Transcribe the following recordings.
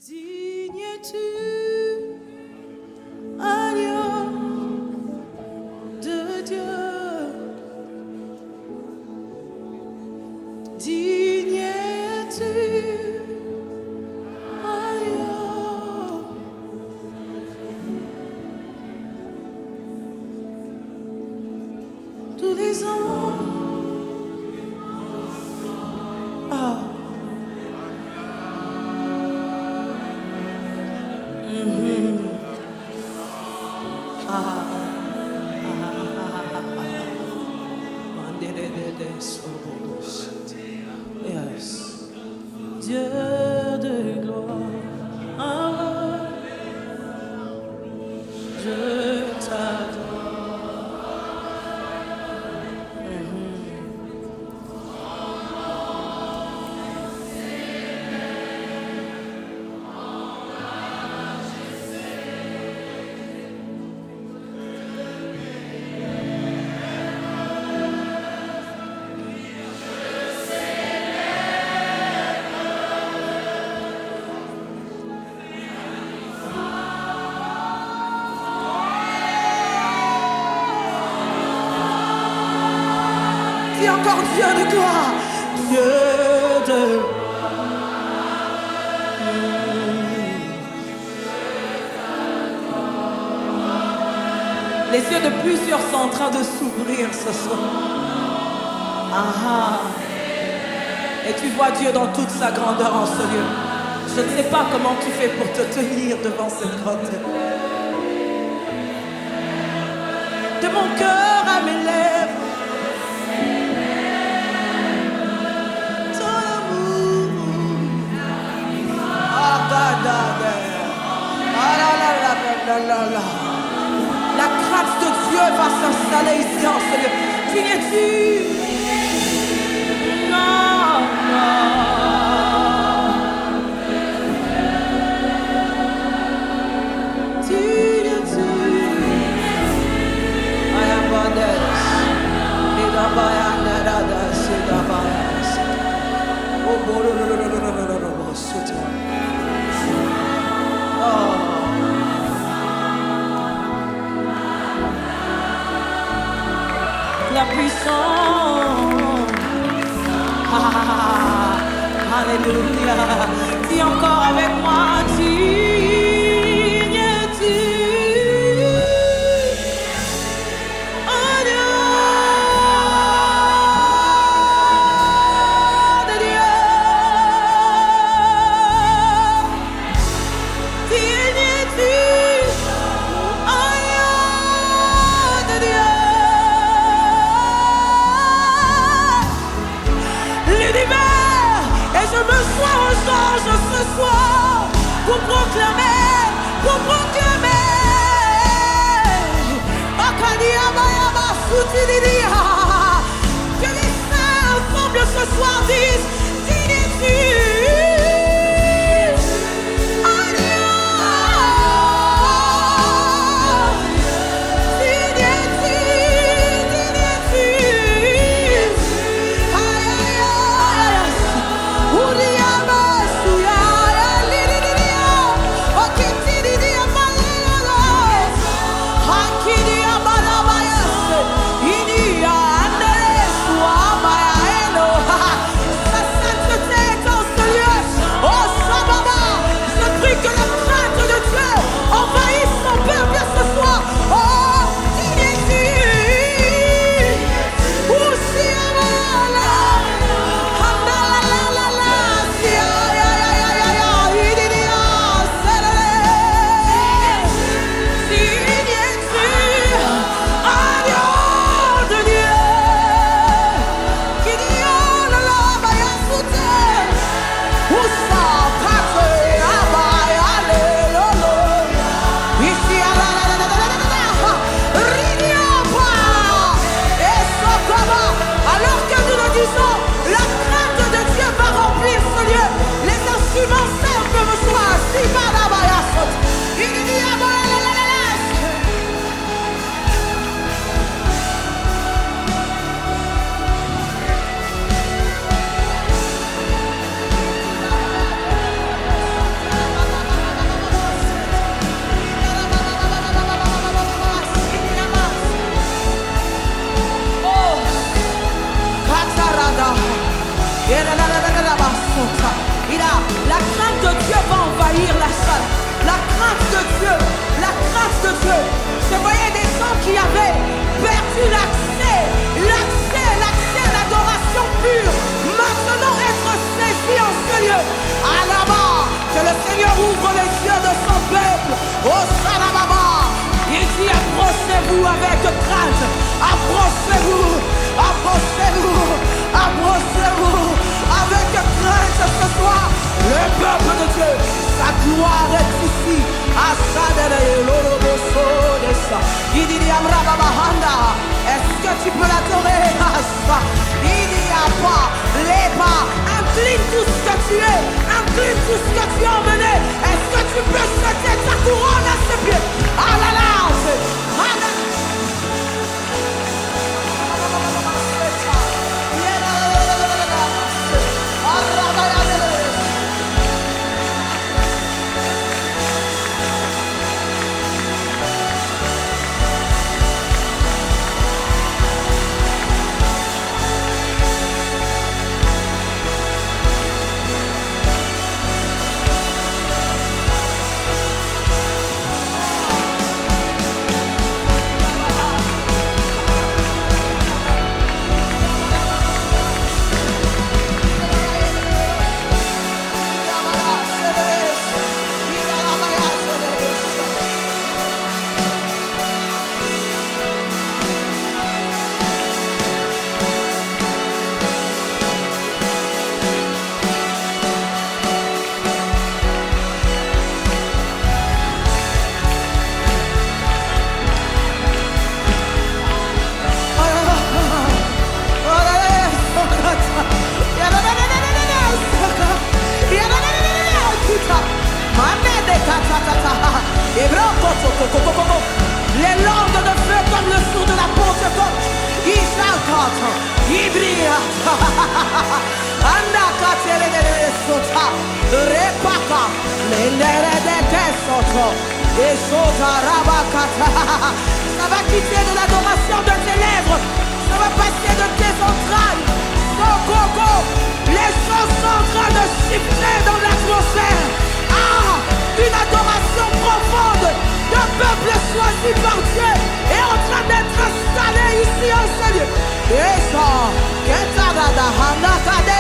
Digne es-tu, agneau de Dieu. Digne es-tu, agneau. Tous les ans. Ah. Yes. Dieu de gloire, je t'adore. Dis encore Dieu de gloire, Dieu de Les yeux de plusieurs sont en train de s'ouvrir ce soir. Ah. Et tu vois Dieu dans toute sa grandeur en ce lieu. Je ne sais pas comment tu fais pour te tenir devant cette grotte. De mon cœur à mes lèvres, ton amour. Ah, la. La grâce de Dieu va s'installer ici en ce lieu. Digne-tu? Non. Digne-tu? I am bondage. La puissance. Alléluia. Dis encore avec moi, digne es-tu, agneau de Dieu. Digne es-tu, agneau de Dieu. L'univers, et je me sois en change. reçu l'accès, l'accès à l'adoration pure. Maintenant être saisi en ce lieu. À là-bas, que le Seigneur ouvre les yeux de son peuple. Oh Salababa. Il dit approchez-vous avec crainte. Approchez-vous. Approchez-vous. Approchez-vous. Avec crainte ce soir. Le peuple de Dieu. Sa gloire est ici. Est-ce que tu peux l'adorer? Il n'y a pas les pas. Incline tout ce que tu es. Incline tout ce que tu as emmené. Est-ce que tu peux jeter ta couronne à ses pieds? Ah là là. Les langues de feu comme le sourd de la Pentecôte. Il s'accorde, il brille. Sota, repaka, mendere de tesoto, et sota rabakata. Ça va quitter de l'adoration de tes lèvres, ça va passer de tes entrailles. Coco, les choses sont en train de siffler dans l'atmosphère. Ah, une adoration profonde d'un peuple choisi par Dieu est en train d'être installé ici en ce lieu. Et ça, Ketarada Hanakade.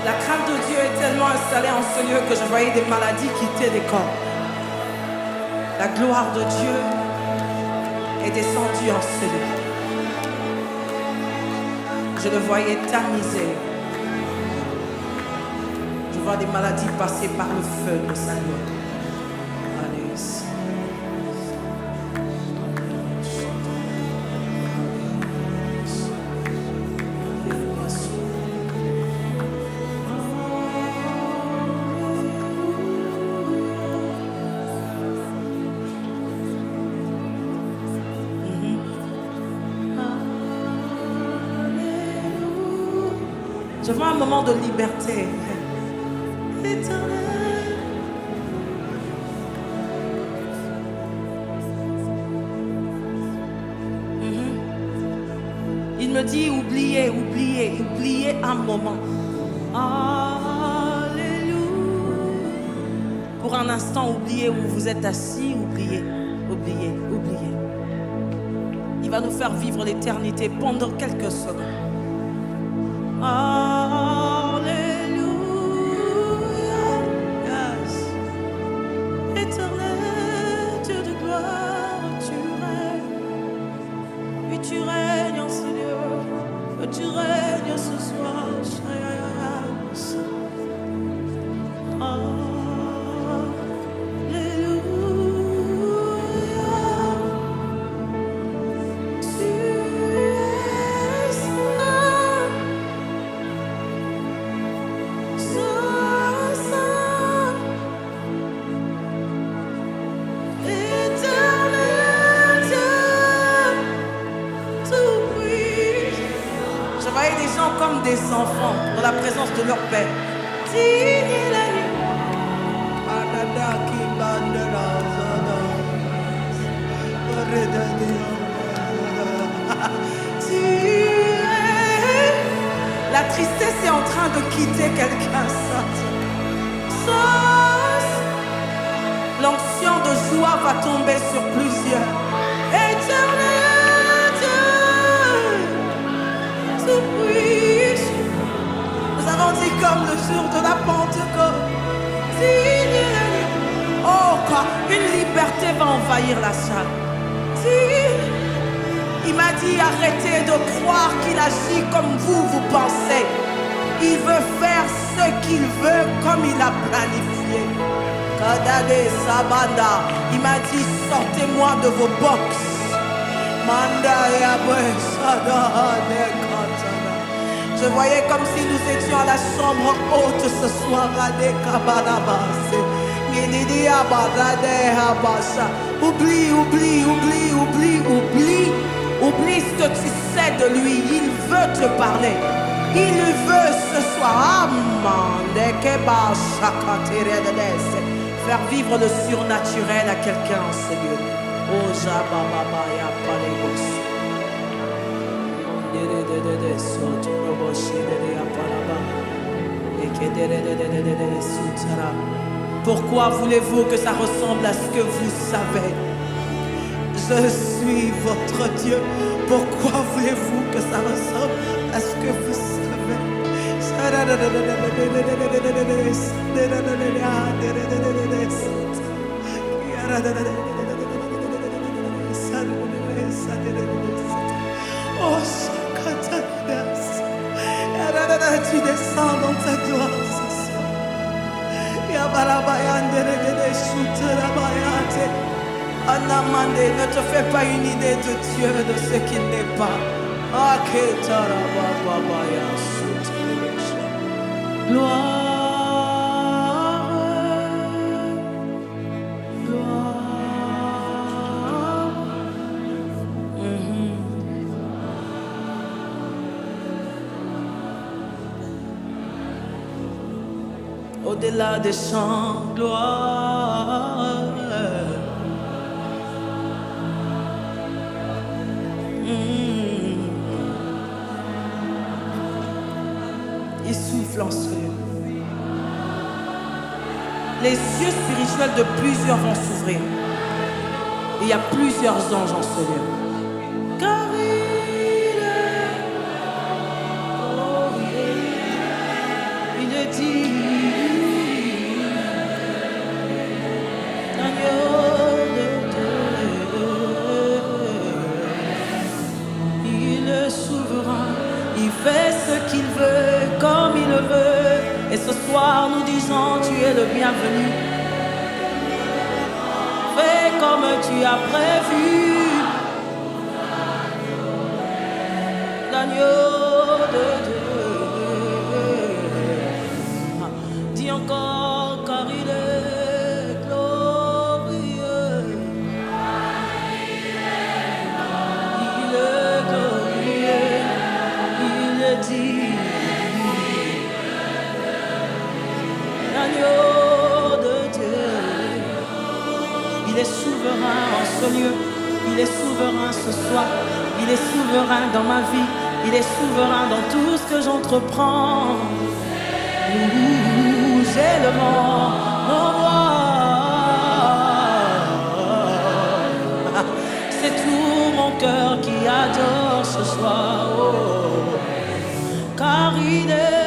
La crainte de Dieu est tellement installée en ce lieu que je voyais des maladies quitter des corps. La gloire de Dieu est descendue en ce lieu. Je le voyais tamisé. Je vois des maladies passer par le feu de sa gloire. Allez. Je vois un moment de liberté. me dis, oubliez, oubliez, oubliez un moment. Alléluia. Pour un instant, oubliez où vous êtes assis, oubliez, oubliez, oubliez. Il va nous faire vivre l'éternité pendant quelques secondes. Alléluia. Yes. Éternel Dieu de gloire, tu règnes. Oui, tu règnes en ce lieu. Oui, tu règnes ce soir. Comme des enfants dans la présence de leur Père. La tristesse est en train de quitter quelqu'un. L'onction de joie va tomber sur plusieurs. Éternel Dieu, nous avons dit comme le jour de la Pentecôte. Oh, quoi, une liberté va envahir la salle. Il m'a dit arrêtez de croire qu'il agit comme vous pensez. Il veut faire ce qu'il veut comme il a planifié. Kadade Sabanda, il m'a dit sortez-moi de vos boxes. Manda je voyais comme si nous étions à la chambre haute ce soir. Oublie, oublie, oublie, oublie, oublie. Oublie ce que tu sais de lui. Il veut te parler. Il veut ce soir. Faire vivre le surnaturel à quelqu'un en ce lieu. Oh, Jababaya Palebos. Pourquoi voulez-vous que ça ressemble à ce que vous savez? Je suis votre Dieu. Pourquoi voulez-vous que ça ressemble à ce que vous savez? Oh, tu descends dans ta gloire ce soir. Ne te fais pas une idée de Dieu, de ce qu'il n'est pas. Gloire. Au-delà des chants, gloire. Il souffle en ce lieu. Les yeux spirituels de plusieurs vont s'ouvrir. Il y a plusieurs anges en ce lieu. Car il est dit. Il fait ce qu'il veut, comme il le veut. Et ce soir, nous disons, tu es le bienvenu. Fais comme tu as prévu. L'agneau de Dieu. Dis encore, car il est glorieux. Il est glorieux. Il est dit. L'agneau de Dieu. Il est souverain en ce lieu. Il est souverain ce soir. Il est souverain dans ma vie. Il est souverain dans tout ce que j'entreprends. Nous élevons nos voix. C'est tout mon cœur qui adore ce soir. Oh. Car il est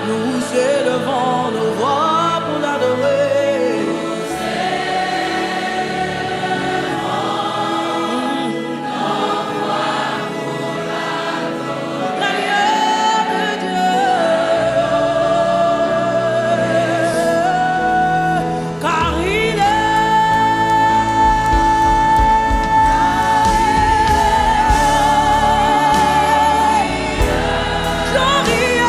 nous élevons nos voix pour l'adorer. L'agneau de Dieu, car il est glorieux.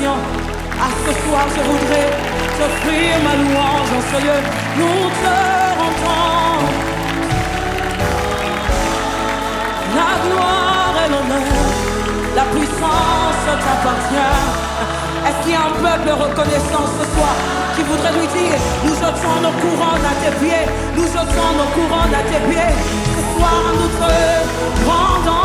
adoration. À ce soir, je voudrais t'offrir ma louange en ce lieu. Nous te rendons la gloire et l'honneur, la puissance t'appartient. Est-ce qu'il y a un peuple reconnaissant ce soir qui voudrait lui dire: nous jetons nos couronnes à tes pieds, nous jetons nos couronnes à tes pieds. Ce soir, nous te rendons